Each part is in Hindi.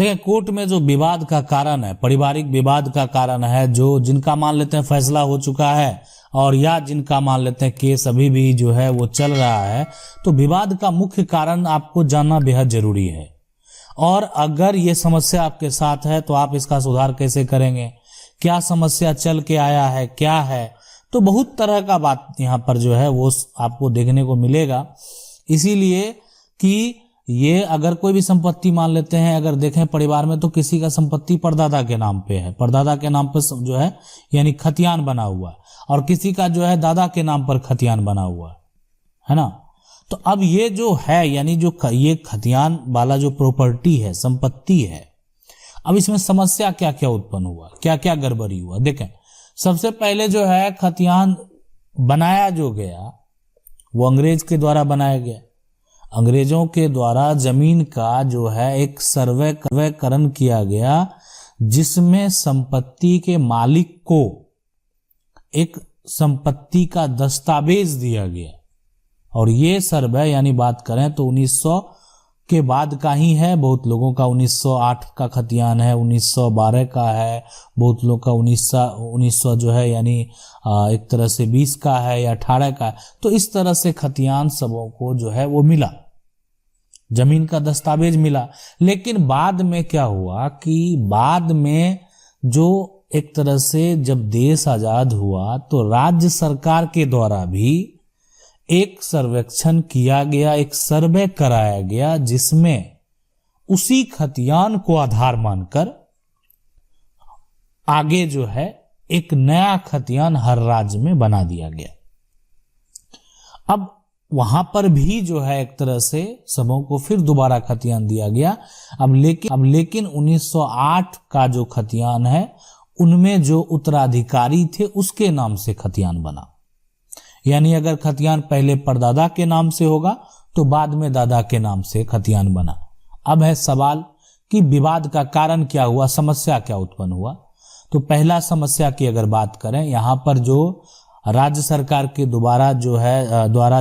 देखिए, कोर्ट में जो विवाद का कारण है, पारिवारिक विवाद का कारण है, जो जिनका मान लेते हैं फैसला हो चुका है और या जिनका मान लेते हैं केस अभी भी जो है वो चल रहा है, तो विवाद का मुख्य कारण आपको जानना बेहद जरूरी है। और अगर ये समस्या आपके साथ है तो आप इसका सुधार कैसे करेंगे, क्या समस्या चल के आया है, क्या है, तो बहुत तरह का बात यहाँ पर जो है वो आपको देखने को मिलेगा। इसीलिए कि ये अगर कोई भी संपत्ति मान लेते हैं, अगर देखें परिवार में, तो किसी का संपत्ति परदादा के नाम पे है, परदादा के नाम पर जो है यानी खतियान बना हुआ है, और किसी का जो है दादा के नाम पर खतियान बना हुआ है ना। तो अब ये जो है यानी जो ये खतियान वाला जो प्रॉपर्टी है, संपत्ति है, अब इसमें समस्या क्या क्या उत्पन्न हुआ, क्या क्या गड़बड़ी हुआ। देखें, सबसे पहले जो है खतियान बनाया जो गया वो अंग्रेज के द्वारा बनाया गया। अंग्रेजों के द्वारा जमीन का जो है एक सर्वेकरण किया गया, जिसमें संपत्ति के मालिक को एक संपत्ति का दस्तावेज दिया गया। और ये सर्वे यानी बात करें तो 1900 के बाद का ही है। बहुत लोगों का 1908 का खतियान है, 1912 का है, बहुत लोगों का 1900 जो है यानी एक तरह से 20 का है या 18 का है। तो इस तरह से खतियान सबों को जो है वो मिला, जमीन का दस्तावेज मिला। लेकिन बाद में क्या हुआ कि बाद में जो एक तरह से जब देश आजाद हुआ तो राज्य सरकार के द्वारा भी एक सर्वेक्षण किया गया, एक सर्वे कराया गया, जिसमें उसी खतियान को आधार मानकर आगे जो है एक नया खतियान हर राज्य में बना दिया गया। अब वहां पर भी जो है एक तरह से सबों को फिर दोबारा खतियान दिया गया। अब लेकिन 1908 का जो खतियान है उनमें जो उत्तराधिकारी थे उसके नाम से खतियान बना। यानी अगर खतियान पहले परदादा के नाम से होगा तो बाद में दादा के नाम से खतियान बना। अब है सवाल कि विवाद का कारण क्या हुआ, समस्या क्या उत्पन्न हुआ। तो पहला समस्या की अगर बात करें, यहाँ पर जो राज्य सरकार के द्वारा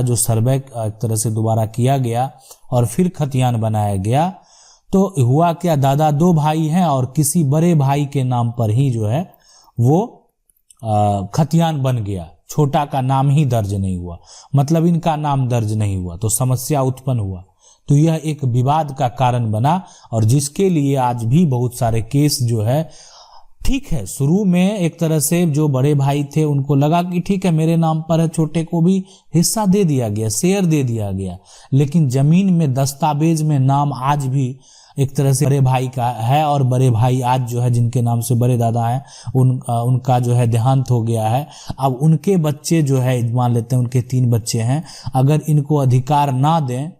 जो सर्वे एक तरह से दोबारा किया गया और फिर खतियान बनाया गया, तो हुआ क्या, दादा दो भाई हैं और किसी बड़े भाई के नाम पर ही जो है वो खतियान बन गया, छोटा का नाम ही दर्ज नहीं हुआ, मतलब इनका नाम दर्ज नहीं हुआ, तो समस्या उत्पन्न हुआ। तो यह एक विवाद का कारण बना और जिसके लिए आज भी बहुत सारे केस जो है, ठीक है शुरू में एक तरह से जो बड़े भाई थे उनको लगा कि ठीक है मेरे नाम पर है, छोटे को भी हिस्सा दे दिया गया, शेयर दे दिया गया, लेकिन जमीन में दस्तावेज में नाम आज भी एक तरह से बड़े भाई का है। और बड़े भाई आज जो है जिनके नाम से बड़े दादा हैं उनका जो है देहांत हो गया है। अब उनके बच्चे जो है, मान लेते हैं उनके 3 बच्चे हैं, अगर इनको अधिकार ना दें,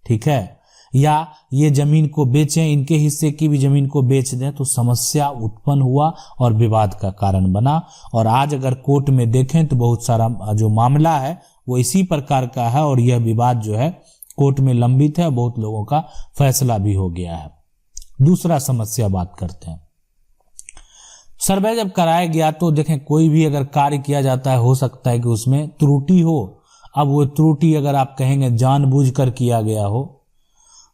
ठीक है, या ये जमीन को बेचें, इनके हिस्से की भी जमीन को बेच दें, तो समस्या उत्पन्न हुआ और विवाद का कारण बना। और आज अगर कोर्ट में देखें तो बहुत सारा जो मामला है वो इसी प्रकार का है और यह विवाद जो है कोर्ट में लंबित है, बहुत लोगों का फैसला भी हो गया है। दूसरा समस्या बात करते हैं, सर्वे जब कराया गया तो देखें कोई भी अगर कार्य किया जाता है, हो सकता है कि उसमें त्रुटि हो। अब वो त्रुटि अगर आप कहेंगे जानबूझकर किया गया हो,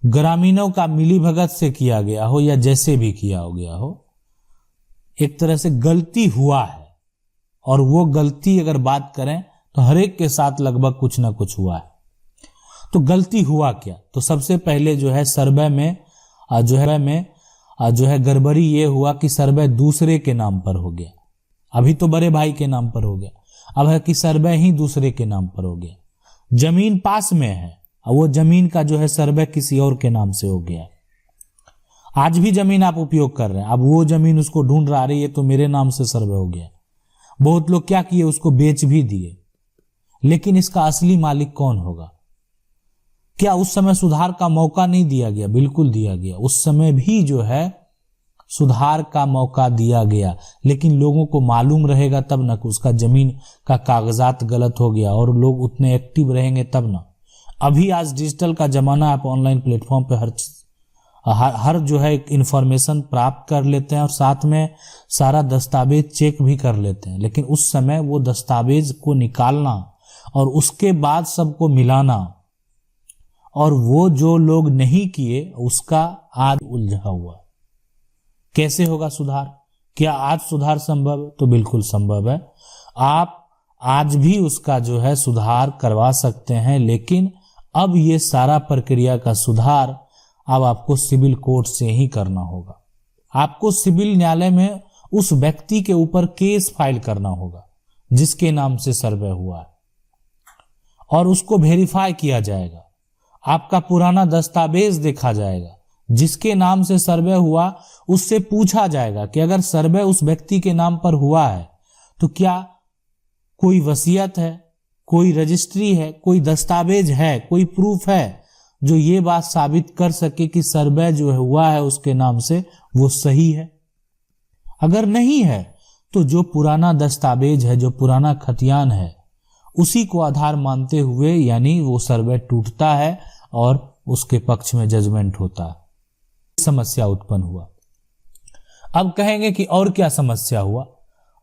ग्रामीणों का मिलीभगत से किया गया हो, या जैसे भी किया हो गया हो, एक तरह से गलती हुआ है। और वो गलती अगर बात करें तो हर एक के साथ लगभग कुछ ना कुछ हुआ है। तो गलती हुआ क्या, तो सबसे पहले जो है सर्वे में जो है गड़बड़ी ये हुआ कि सर्वे दूसरे के नाम पर हो गया। अभी तो बड़े भाई के नाम पर हो गया, अब है कि सर्वे ही दूसरे के नाम पर हो गया। जमीन पास में है, वो जमीन का जो है सर्वे किसी और के नाम से हो गया। आज भी जमीन आप उपयोग कर रहे हैं, अब वो जमीन उसको ढूंढ रहा है, ये तो मेरे नाम से सर्वे हो गया। बहुत लोग क्या किए, उसको बेच भी दिए। लेकिन इसका असली मालिक कौन होगा? क्या उस समय सुधार का मौका नहीं दिया गया? बिल्कुल दिया गया, उस समय भी जो है सुधार का मौका दिया गया, लेकिन लोगों को मालूम रहेगा तब ना कि उसका जमीन का कागजात गलत हो गया, और लोग उतने एक्टिव रहेंगे तब ना। अभी आज डिजिटल का जमाना, आप ऑनलाइन प्लेटफॉर्म पे हर जो है इंफॉर्मेशन प्राप्त कर लेते हैं और साथ में सारा दस्तावेज चेक भी कर लेते हैं। लेकिन उस समय वो दस्तावेज को निकालना और उसके बाद सबको मिलाना, और वो जो लोग नहीं किए उसका आज उलझा हुआ। कैसे होगा सुधार? क्या आज सुधार संभव है? तो बिल्कुल संभव है। आप आज भी उसका जो है सुधार करवा सकते हैं, लेकिन अब ये सारा प्रक्रिया का सुधार अब आपको सिविल कोर्ट से ही करना होगा। आपको सिविल न्यायालय में उस व्यक्ति के ऊपर केस फाइल करना होगा जिसके नाम से सर्वे हुआ है, और उसको वेरीफाई किया जाएगा। आपका पुराना दस्तावेज देखा जाएगा, जिसके नाम से सर्वे हुआ उससे पूछा जाएगा कि अगर सर्वे उस व्यक्ति के नाम पर हुआ है तो क्या कोई वसीयत है, कोई रजिस्ट्री है, कोई दस्तावेज है, कोई प्रूफ है जो ये बात साबित कर सके कि सर्वे जो हुआ है उसके नाम से वो सही है। अगर नहीं है तो जो पुराना दस्तावेज है, जो पुराना खतियान है, उसी को आधार मानते हुए यानी वो सर्वे टूटता है और उसके पक्ष में जजमेंट होता है। समस्या उत्पन्न हुआ। अब कहेंगे कि और क्या समस्या हुआ?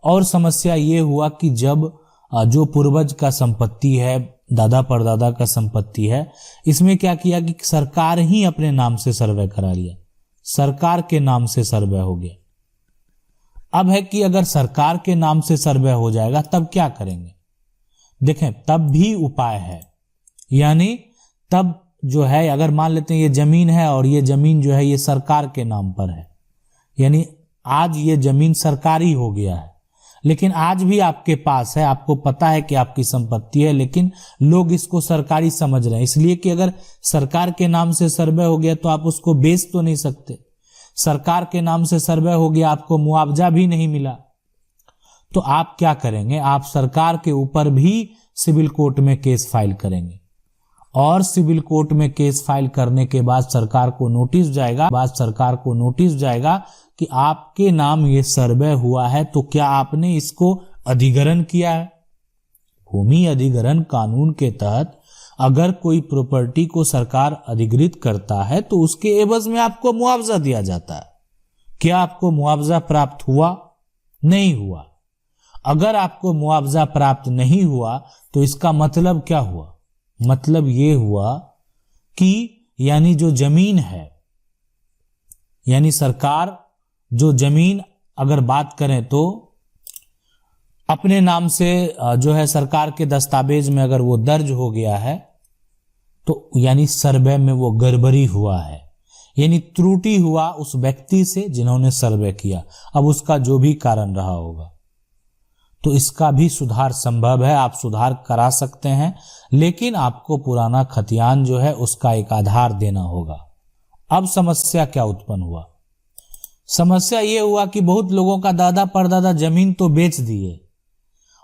और समस्या ये हुआ कि जब जो पूर्वज का संपत्ति है, दादा परदादा का संपत्ति है, इसमें क्या किया कि सरकार ही अपने नाम से सर्वे करा लिया, सरकार के नाम से सर्वे हो गया। अब है कि अगर सरकार के नाम से सर्वे हो जाएगा तब क्या करेंगे? देखें, तब भी उपाय है। यानी तब जो है, अगर मान लेते हैं ये जमीन है और ये जमीन जो है ये सरकार के नाम पर है, यानी आज ये जमीन सरकारी हो गया है, लेकिन आज भी आपके पास है, आपको पता है कि आपकी संपत्ति है, लेकिन लोग इसको सरकारी समझ रहे हैं, इसलिए कि अगर सरकार के नाम से सर्वे हो गया तो आप उसको बेच तो नहीं सकते। सरकार के नाम से सर्वे हो गया, आपको मुआवजा भी नहीं मिला, तो आप क्या करेंगे? आप सरकार के ऊपर भी सिविल कोर्ट में केस फाइल करेंगे, और सिविल कोर्ट में केस फाइल करने के बाद सरकार को नोटिस जाएगा कि आपके नाम ये सर्वे हुआ है, तो क्या आपने इसको अधिग्रहण किया है? भूमि अधिग्रहण कानून के तहत अगर कोई प्रॉपर्टी को सरकार अधिग्रहित करता है तो उसके एवज में आपको मुआवजा दिया जाता है। क्या आपको मुआवजा प्राप्त हुआ? नहीं हुआ। अगर आपको मुआवजा प्राप्त नहीं हुआ तो इसका मतलब क्या हुआ? मतलब ये हुआ कि यानी जो जमीन है, यानी सरकार जो जमीन अगर बात करें तो अपने नाम से जो है सरकार के दस्तावेज में अगर वो दर्ज हो गया है तो यानी सर्वे में वो गड़बड़ी हुआ है, यानी त्रुटि हुआ उस व्यक्ति से जिन्होंने सर्वे किया। अब उसका जो भी कारण रहा होगा तो इसका भी सुधार संभव है, आप सुधार करा सकते हैं, लेकिन आपको पुराना खतियान जो है उसका एक आधार देना होगा। अब समस्या क्या उत्पन्न हुआ? समस्या ये हुआ कि बहुत लोगों का दादा परदादा जमीन तो बेच दिए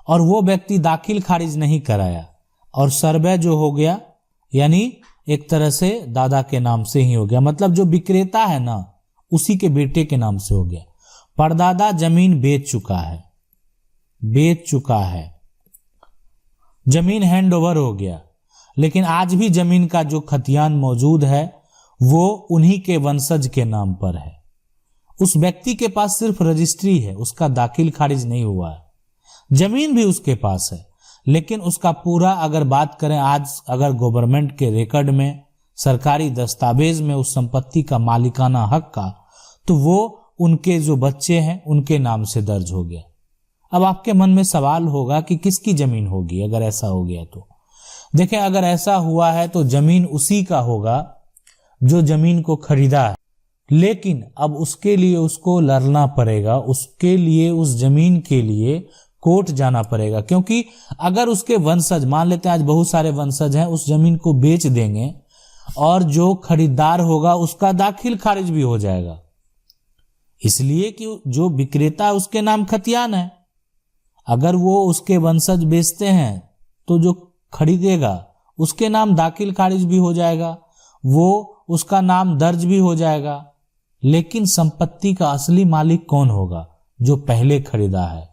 और वो व्यक्ति दाखिल खारिज नहीं कराया, और सर्वे जो हो गया यानी एक तरह से दादा के नाम से ही हो गया, मतलब जो विक्रेता है ना उसी के बेटे के नाम से हो गया। परदादा जमीन बेच चुका है, जमीन हैंड ओवर हो गया, लेकिन आज भी जमीन का जो खतियान मौजूद है वो उन्हीं के वंशज के नाम पर है। उस व्यक्ति के पास सिर्फ रजिस्ट्री है, उसका दाखिल खारिज नहीं हुआ है, जमीन भी उसके पास है, लेकिन उसका पूरा अगर बात करें आज अगर गवर्नमेंट के रिकॉर्ड में, सरकारी दस्तावेज में उस संपत्ति का मालिकाना हक का, तो वो उनके जो बच्चे हैं उनके नाम से दर्ज हो गया। अब आपके मन में सवाल होगा कि किसकी जमीन होगी अगर ऐसा हो गया तो? देखें, अगर ऐसा हुआ है तो जमीन उसी का होगा जो जमीन को खरीदा है, लेकिन अब उसके लिए उसको लड़ना पड़ेगा, उसके लिए उस जमीन के लिए कोर्ट जाना पड़ेगा, क्योंकि अगर उसके वंशज, मान लेते हैं आज बहुत सारे वंशज हैं, उस जमीन को बेच देंगे और जो खरीदार होगा उसका दाखिल खारिज भी हो जाएगा, इसलिए कि जो विक्रेता है उसके नाम खतियान है। अगर वो उसके वंशज बेचते हैं तो जो खरीदेगा उसके नाम दाखिल खारिज भी हो जाएगा, वो उसका नाम दर्ज भी हो जाएगा, लेकिन संपत्ति का असली मालिक कौन होगा? जो पहले खरीदा है।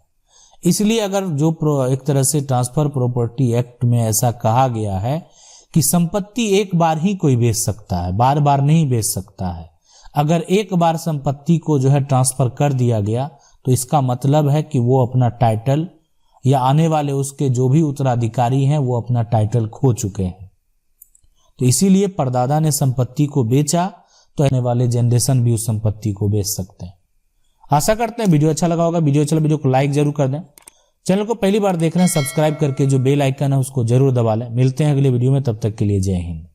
इसलिए अगर जो एक तरह से ट्रांसफर प्रॉपर्टी एक्ट में ऐसा कहा गया है कि संपत्ति एक बार ही कोई बेच सकता है, बार बार नहीं बेच सकता है। अगर एक बार संपत्ति को जो है ट्रांसफर कर दिया गया तो इसका मतलब है कि वो अपना टाइटल या आने वाले उसके जो भी उत्तराधिकारी हैं वो अपना टाइटल खो चुके हैं। तो इसीलिए परदादा ने संपत्ति को बेचा तो आने वाले जनरेशन भी उस संपत्ति को बेच सकते हैं। आशा करते हैं वीडियो अच्छा लगा होगा। वीडियो अच्छा लगा वीडियो को लाइक जरूर कर दें। चैनल को पहली बार देख रहे हैं सब्सक्राइब करके जो बेल आइकन है उसको जरूर दबा लें। मिलते हैं अगले वीडियो में, तब तक के लिए जय हिंद।